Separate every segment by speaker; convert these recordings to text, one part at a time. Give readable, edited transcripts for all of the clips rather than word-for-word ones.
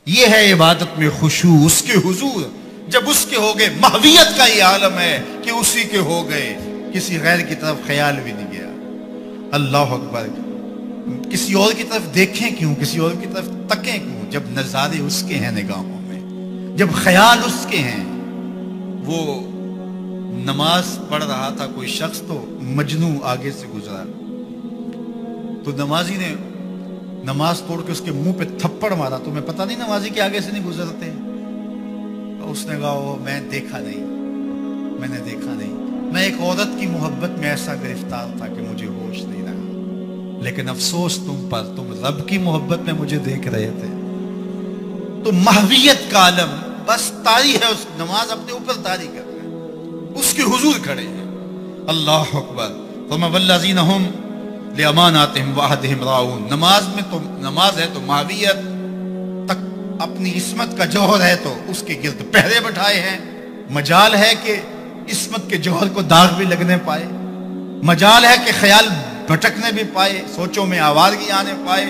Speaker 1: یہ ہے عبادت میں خشوع، اس کے حضور جب اس کے ہو گئے، محویت کا یہ عالم ہے کہ اسی کے ہو گئے، کسی غیر کی طرف خیال بھی نہیں گیا۔ اللہ اکبر، کسی اور کی طرف دیکھیں کیوں، کسی اور کی طرف تکیں کیوں، جب نظارے اس کے ہیں نگاہوں میں، جب خیال اس کے ہیں۔ وہ نماز پڑھ رہا تھا کوئی شخص، تو مجنوں آگے سے گزرا، تو نمازی نے نماز توڑ کے اس کے منہ پہ تھپڑ مارا۔ تمہیں پتہ نہیں نمازی کے آگے سے نہیں گزرتے؟ اس نے کہا میں دیکھا نہیں، میں نے دیکھا نہیں، میں ایک عورت کی محبت میں ایسا گرفتار تھا کہ مجھے ہوش نہیں رہا، لیکن افسوس تم پر، تم رب کی محبت میں مجھے دیکھ رہے تھے۔ تو محویت کا عالم بس طاری ہے، اس نماز اپنے اوپر طاری کر رہے ہیں، اس کے حضور کھڑے ہیں۔ اللہ اکبر۔ فَمَا وَالَّذِينَ هُمْ لِأَمَانَاتِهِمْ وَعَهْدِهِمْ رَاعُونَ۔ نماز ہے تو محویت تک اپنی عصمت کا جوہر ہے، تو اس کے گرد پہرے بٹھائے ہیں۔ مجال ہے کہ عصمت کے جوہر کو داغ بھی لگنے پائے، مجال ہے کہ خیال بھٹکنے بھی پائے، سوچوں میں آوارگی آنے پائے۔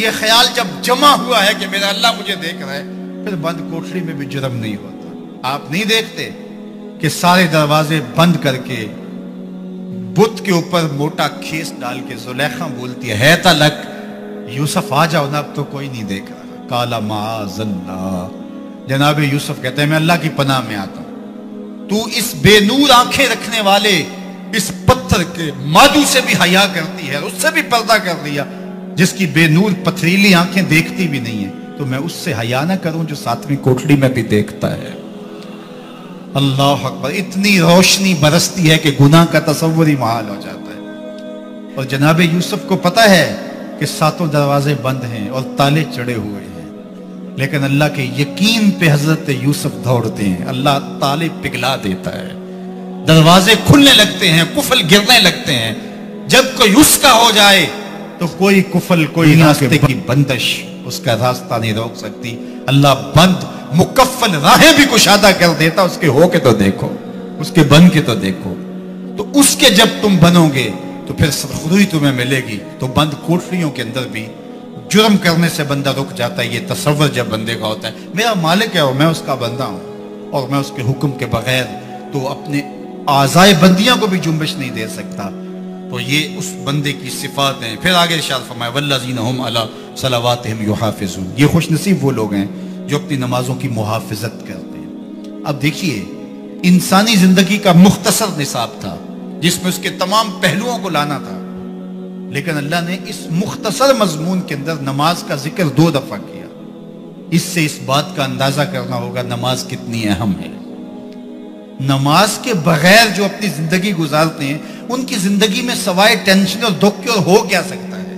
Speaker 1: یہ خیال جب جمع ہوا ہے کہ میرا اللہ مجھے دیکھ رہا ہے، پھر بند کوٹری میں بھی جرم نہیں ہوتا۔ آپ نہیں دیکھتے کہ سارے دروازے بند کر کے بت کے اوپر موٹا کھیس ڈال کے زلیخا بولتی ہے تلک یوسف آ جاؤ نا، اب تو کوئی نہیں دیکھ رہا۔ کالا معاذ اللہ، جناب یوسف کہتے ہیں میں اللہ کی پناہ میں آتا ہوں، تو اس بے نور آنکھیں رکھنے والے اس پتھر کے مادو سے بھی حیا کرتی ہے، اس سے بھی پردہ کر دیا، جس کی بے نور پتھریلی آنکھیں دیکھتی بھی نہیں ہیں، تو میں اس سے حیا نہ کروں جو ساتویں کوٹڑی میں بھی دیکھتا ہے۔ اللہ اکبر، اتنی روشنی برستی ہے کہ گناہ کا تصور ہی محال ہو جاتا ہے۔ اور جناب یوسف کو پتہ ہے کہ ساتوں دروازے بند ہیں اور تالے چڑھے ہوئے ہیں، لیکن اللہ کے یقین پہ حضرت یوسف دوڑتے ہیں، اللہ تالے پگھلا دیتا ہے، دروازے کھلنے لگتے ہیں، قفل گرنے لگتے ہیں۔ جب کوئی اس کا ہو جائے تو کوئی قفل، کوئی راستے کی بندش اس کا راستہ نہیں روک سکتی۔ اللہ بند مکفل راہیں بھی کشادہ کر دیتا، اس کے ہو کے تو دیکھو، اس کے بن کے تو دیکھو۔ تو اس کے جب تم بنو گے تو پھر سرخروئی تمہیں ملے گی۔ تو بند کوٹریوں کے اندر بھی جرم کرنے سے بندہ رک جاتا ہے۔ یہ تصور جب بندے کا ہوتا ہے میرا مالک ہے اور میں اس کا بندہ ہوں، اور میں اس کے حکم کے بغیر تو اپنے اعضائے بندیاں کو بھی جنبش نہیں دے سکتا، تو یہ اس بندے کی صفات ہیں۔ پھر آگے ارشاد فرمایا والذین هم علی صلواتہم یحافظون، یہ خوش نصیب وہ لوگ ہیں جو اپنی نمازوں کی محافظت کرتے ہیں۔ اب دیکھیے، انسانی زندگی کا مختصر نصاب تھا جس میں اس کے تمام پہلوؤں کو لانا تھا، لیکن اللہ نے اس مختصر مضمون کے اندر نماز کا ذکر 2 دفعہ کیا۔ اس سے اس بات کا اندازہ کرنا ہوگا نماز کتنی اہم ہے۔ نماز کے بغیر جو اپنی زندگی گزارتے ہیں ان کی زندگی میں سوائے ٹینشن اور دکھ کے اور ہو کیا سکتا ہے۔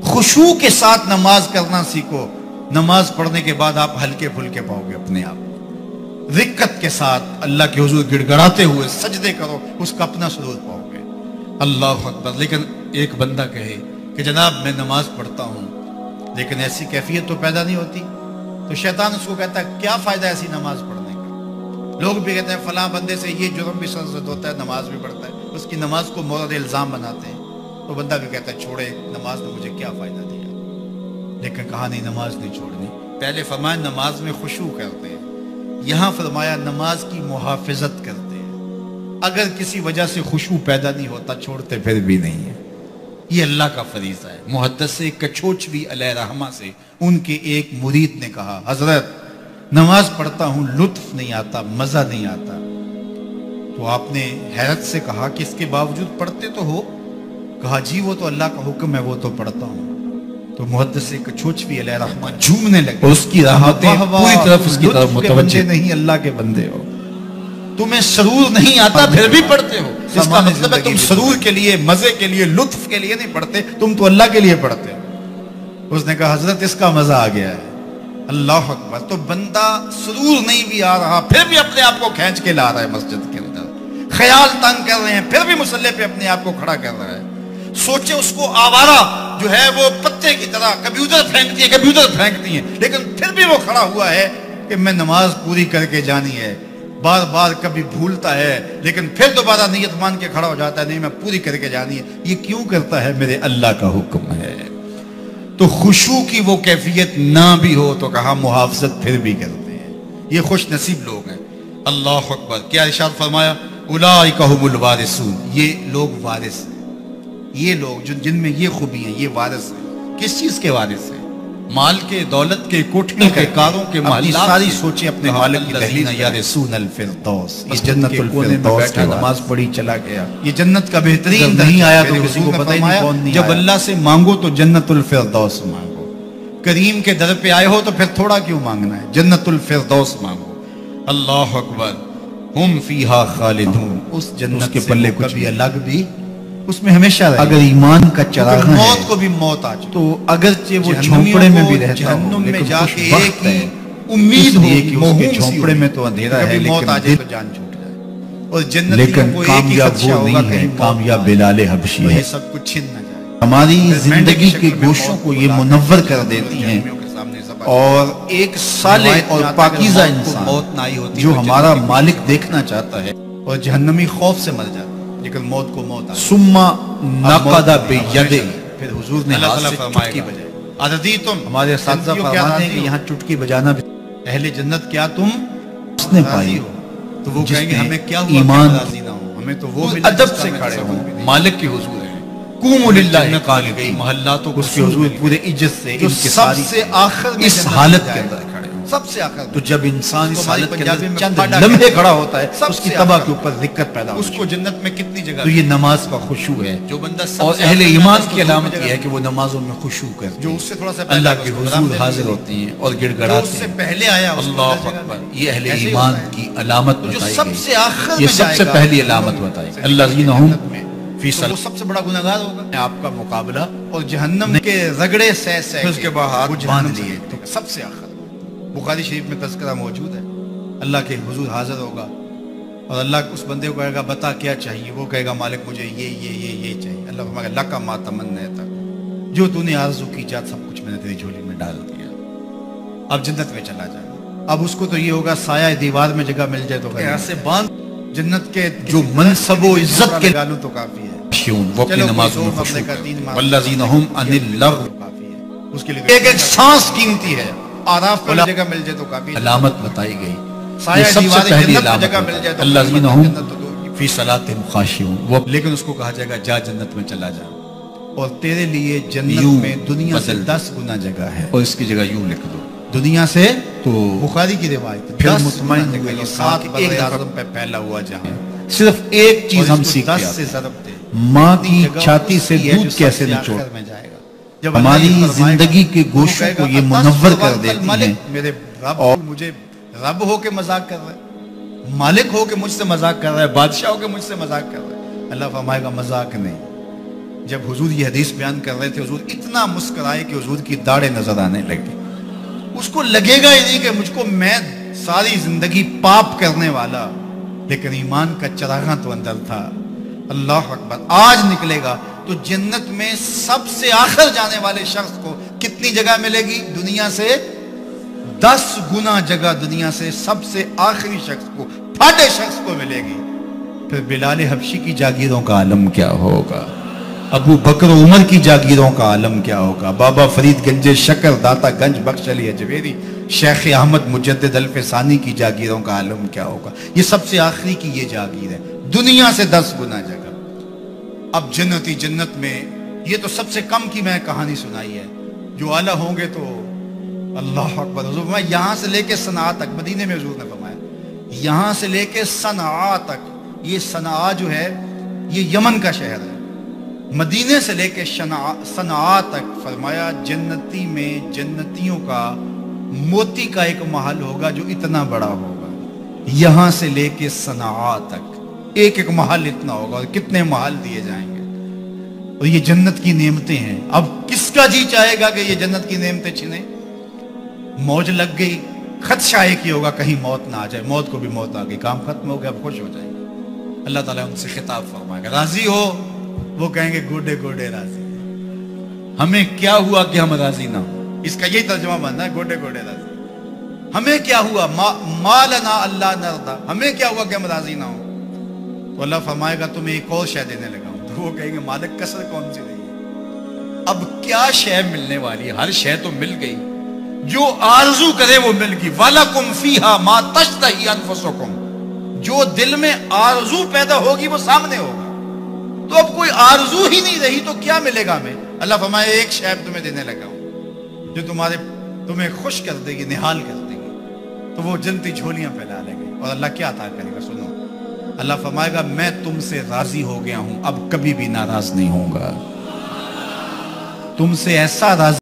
Speaker 1: خشوع کے ساتھ نماز کرنا سیکھو، نماز پڑھنے کے بعد آپ ہلکے پھلکے پاؤ گے اپنے آپ، رقت کے ساتھ اللہ کے حضور گڑ گڑاتے ہوئے سجدے کرو، اس کا اپنا سرور پاؤ گے۔ اللہ اکبر۔ لیکن ایک بندہ کہے کہ جناب میں نماز پڑھتا ہوں لیکن ایسی کیفیت تو پیدا نہیں ہوتی، تو شیطان اس کو کہتا ہے کیا فائدہ ایسی نماز پڑھنے کا۔ لوگ بھی کہتے ہیں فلاں بندے سے یہ جرم بھی سرزد ہوتا ہے، نماز بھی پڑھتا ہے، اس کی نماز کو مورد الزام بناتے ہیں، تو بندہ بھی کہتا ہے چھوڑے، نماز نے مجھے کیا فائدہ دیا۔ لیکن کہا نہیں نماز نہیں چھوڑنی، پہلے فرمایا نماز میں خشوع کرتے ہیں، یہاں فرمایا نماز کی محافظت کرتے ہیں۔ اگر کسی وجہ سے خشوع پیدا نہیں ہوتا چھوڑتے پھر بھی نہیں ہے، یہ اللہ کا فریضہ ہے۔ محدث کچھوچوی علیہ رحمہ سے ان کے ایک مرید نے کہا حضرت نماز پڑھتا ہوں لطف نہیں آتا، مزہ نہیں آتا، تو آپ نے حیرت سے کہا کہ اس کے باوجود پڑھتے تو ہو؟ کہا جی وہ تو اللہ کا حکم ہے، وہ تو پڑھتا ہوں۔ تو محدث کچھوچوی علیہ رحمہ جھومنے لگے، اس کی راحتیں پوری طرف اس کی طرف متوجہ نہیں، اللہ کے بندے ہو، تمہیں سرور نہیں آتا پھر بھی پڑھتے ہو، اس کا مطلب ہے تم سرور کے لیے، مزے کے لیے، لطف کے لیے نہیں پڑھتے، تم تو اللہ کے لیے پڑھتے ہو۔ اس نے کہا حضرت اس کا مزہ آ گیا ہے۔ اللہ اکبر۔ تو بندہ سرور نہیں بھی آ رہا پھر بھی اپنے آپ کو کھینچ کے لا رہا ہے مسجد کے اندر، خیال تنگ کر رہے ہیں پھر بھی مصلی پہ اپنے آپ کو کھڑا کر رہا ہے۔ سوچے اس کو آوارہ جو ہے وہ پتے کی طرح کبھی ادھر پھینکتی ہے کبھی ادھر پھینکتی ہے، لیکن پھر بھی وہ کھڑا ہوا ہے کہ میں نماز پوری کر کے جانی ہے۔ بار بار کبھی بھولتا ہے لیکن پھر دوبارہ نیت مان کے کھڑا ہو جاتا ہے، نہیں میں پوری کر کے جانی ہے۔ یہ کیوں کرتا ہے؟ میرے اللہ کا حکم ہے۔ تو خشوع کی وہ کیفیت نہ بھی ہو تو کہا محافظت پھر بھی کرتے ہیں. یہ خوش نصیب لوگ ہیں. اللہ اکبر. کیا ارشاد فرمایا؟ اولئک هم الوارثون. یہ لوگ وارث ہیں. یہ لوگ جن میں یہ خوبی ہیں یہ وارث ہیں. کس چیز کے وارث ہیں؟ مال کے، دولت کے، کوٹھیوں کے، کاروں کے، محلات. ساری سوچیں اپنے مالک کی دہلیز یا رسول الفردوس. یہ جنت الفردوس کی نماز پڑھی چلا گیا. یہ جنت کا بہترین نہیں آیا تو کسی کو پتہ ہی نہیں کون نہیں. جب اللہ سے مانگو تو جنت الفردوس مانگو. کریم کے در پہ آئے ہو تو پھر تھوڑا کیوں مانگنا ہے؟ جنت الفردوس مانگو. اللہ اکبر. ہم فیہا خالدون. اس جنت کے پلے کچھ بھی الگ بھی اس میں ہمیشہ رہے. اگر ایمان کا چراغ ہے، موت کو بھی موت آ جائے تو اگرچہ وہ جھونپڑے میں بھی رہتا ہو، جہنم میں جا کے ایک ہی امید ہے کہ اس کے جھونپڑے میں تو اندھیرا ہے، موت آ جائے تو جان چھوٹ جائے. اور جنت لیکن کامیاب وہ نہیں ہے، کامیاب بلال حبشی ہے. یہ سب کچھ چھن نہ جائے. ہماری زندگی کے گوشوں کو یہ منور کر دیتی ہیں اور ایک صالح اور پاکیزہ انسان جو ہمارا مالک دیکھنا چاہتا ہے اور جہنمی خوف سے مر جاتا ہے لیکن موت کو موت ثم نقض بیدہ. پھر حضور نے ہاتھ سے چٹکی بجائی. اردیتم. ہمارے اساتذہ فرماتے ہیں کہ یہاں چٹکی بجانا بھی. اہل جنت کیا تم اس نے پائی تو وہ کہیں گے ہمیں کیا ہوا کہ راضی نہ ہو. ہمیں تو وہ ادب سے کھڑے ہوں مالک کی حضور ہے. قوموا للہ قانتین. محلات کو اس کے حضور پورے عزت سے ان کے سب سے آخر میں اس حالت کے اندر کھڑے ہوں. سب سے آخر. تو جب انسان اس حالت کے اندر چند لمحے کھڑا ہوتا ہے اس کی طبع کے اوپر دقت پیدا ہوتی ہے. اس کو جنت میں کتنی جگہ. تو یہ نماز کا خشوع ہے. جو بندہ اور اہل ایمان کی علامت یہ ہے کہ وہ نمازوں میں خشوع کرتے ہیں. جو اس سے تھوڑا سا اللہ کے حضور حاضر ہوتی ہیں اور گڑ گڑاتے ہیں. جو اس سے پہلے آیا اللہ اکبر. یہ اہل ایمان کی علامت بتائی گئی. سب سے آخر یہ سب سے پہلی علامت بتائی گئی. الذین هم فی صلاۃ. وہ سب سے بڑا گنہگار ہوگا. آپ کا مقابلہ اور جہنم کے رگڑے سہ سہ اس کے بعد باندھ لیے تو سب سے آخر. بخاری شریف میں تذکرہ موجود ہے. اللہ کے حضور حاضر ہوگا اور اللہ اس بندے کو کہے گا بتا کیا چاہیے. وہ کہے گا مالک مجھے یہ چاہیے. اللہ فرمائے گا لک ما تمنیت. جو تو نے آرزو کی جات سب کچھ میں نے تیری جھولی میں ڈال دیا. اب جنت میں چلا جائے. اب اس کو تو یہ ہوگا سایہ دیوار میں جگہ مل جائے تو ایسے باندھ. جنت کے جو منصب و عزت کے گالوں تو کافی ہے. وہ اپنی نماز میں خشوع کرتے ہیں. والذین هم عن اللغو. کافی ہے. اس کے لیے ایک ایک سانس قیمتی ہے. آراف کو جگہ مل جائے تو کافی. علامت بتائی گئی. یہ سب سے پہلی علامت ہے. الذین هم فی صلاتہم خاشعون. وہ لیکن اس کو کہا جائے گا جا جنت میں چلا جا اور تیرے لیے جنت میں دنیا سے 10 گنا جگہ ہے. اور اس کی جگہ یوں لکھ دو دنیا سے. تو بخاری کی روایت پھر مطمئن ہو گئی. 7 ایک اعظم پہ پھیلا ہوا جہاں. صرف ایک چیز ہم سیکھتے ہیں. ماں کی چھاتی سے دودھ کیسے نچوڑ. ہماری زندگی کے گوشوں کو یہ منور کر دیتی ہیں. میرے رب مجھے رب ہو کے مذاق کر رہا ہے، مالک ہو کے مجھ سے مذاق کر رہا ہے، بادشاہ ہو کے مجھ سے مذاق کر رہا ہے. اللہ فرمائے گا مذاق نہیں. جب حضور یہ حدیث بیان کر رہے تھے حضور اتنا مسکرائے کہ حضور کی داڑھیں نظر آنے لگی. اس کو لگے گا ہی نہیں کہ مجھ کو میں ساری زندگی پاپ کرنے والا لیکن ایمان کا چراغاں تو اندر تھا. اللہ اکبر. آج نکلے گا تو جنت میں سب سے آخر جانے والے شخص کو کتنی جگہ ملے گی؟ دنیا سے 10 گنا جگہ دنیا سے سب سے آخری شخص کو پھاٹے شخص کو ملے گی. پھر بلال حبشی کی جاگیروں کا عالم کیا ہوگا؟ ابو بکر عمر کی جاگیروں کا عالم کیا ہوگا؟ بابا فرید گنج شکر داتا گنج بخش علی اجویری شیخ احمد مجدد الفسانی کی جاگیروں کا عالم کیا ہوگا؟ یہ سب سے آخری کی یہ جاگیر ہے دنیا سے 10 گنا جگہ. اب جنتی جنت میں یہ تو سب سے کم کی میں کہانی سنائی ہے. جو اعلیٰ ہوں گے تو اللہ اکبر. حضور فرمایا یہاں سے لے کے صنعاء تک. مدینے میں حضور نے فرمایا یہاں سے لے کے صنعاء تک. یہ صنعاء جو ہے یہ یمن کا شہر ہے. مدینے سے لے کے صنعاء تک فرمایا جنتی میں جنتیوں کا موتی کا ایک محل ہوگا جو اتنا بڑا ہوگا. یہاں سے لے کے صنعاء تک ایک ایک محل اتنا ہوگا. اور کتنے محل دیے جائیں گے. اور یہ جنت کی نعمتیں ہیں. اب کس کا جی چاہے گا کہ یہ جنت کی نعمتیں چھنے؟ موج لگ گئی خدشہ ایک ہی ہوگا کہیں موت نہ آ جائے. موت کو بھی موت آ گئی کام ختم ہو گیا اب خوش ہو جائیں گے. اللہ تعالیٰ ان سے خطاب فرمائے گا راضی ہو؟ وہ کہیں گے گوڈے گوڈے راضی. ہمیں کیا ہوا کہ ہم راضی نہ ہوں؟ اس کا یہی ترجمہ بننا ہے گوڈے گوڈے راضی. ہمیں کیا ہوا ما لنا اللہ نرضى. ہمیں کیا ہوا کہ ہم راضی نہ ہوں؟ تو اللہ فرمائے گا تمہیں ایک اور شے دینے لگا ہوں. تو وہ کہیں گے مالک کسر کون سی رہی ہے؟ اب کیا شے ملنے والی ہے؟ ہر شے تو مل گئی، جو آرزو کرے وہ مل گئی۔ وَلَكُمْ فِيهَا مَا تَشْتَهِي أَنفُسُكُمْ، جو دل میں آرزو پیدا ہوگی وہ سامنے ہوگا۔ تو اب کوئی آرزو ہی نہیں رہی تو کیا ملے گا ہمیں؟ اللہ فرمائے ایک شے تمہیں دینے لگا ہوں جو تمہیں خوش کر دے گی، نہال کر دے گی، تو وہ جنتی جھولیاں پھیلا لیں گے۔ اور اللہ کیا عطا کرے گا؟ سنو، اللہ فرمائے گا میں تم سے راضی ہو گیا ہوں، اب کبھی بھی ناراض نہیں ہوں گا، تم سے ایسا راضی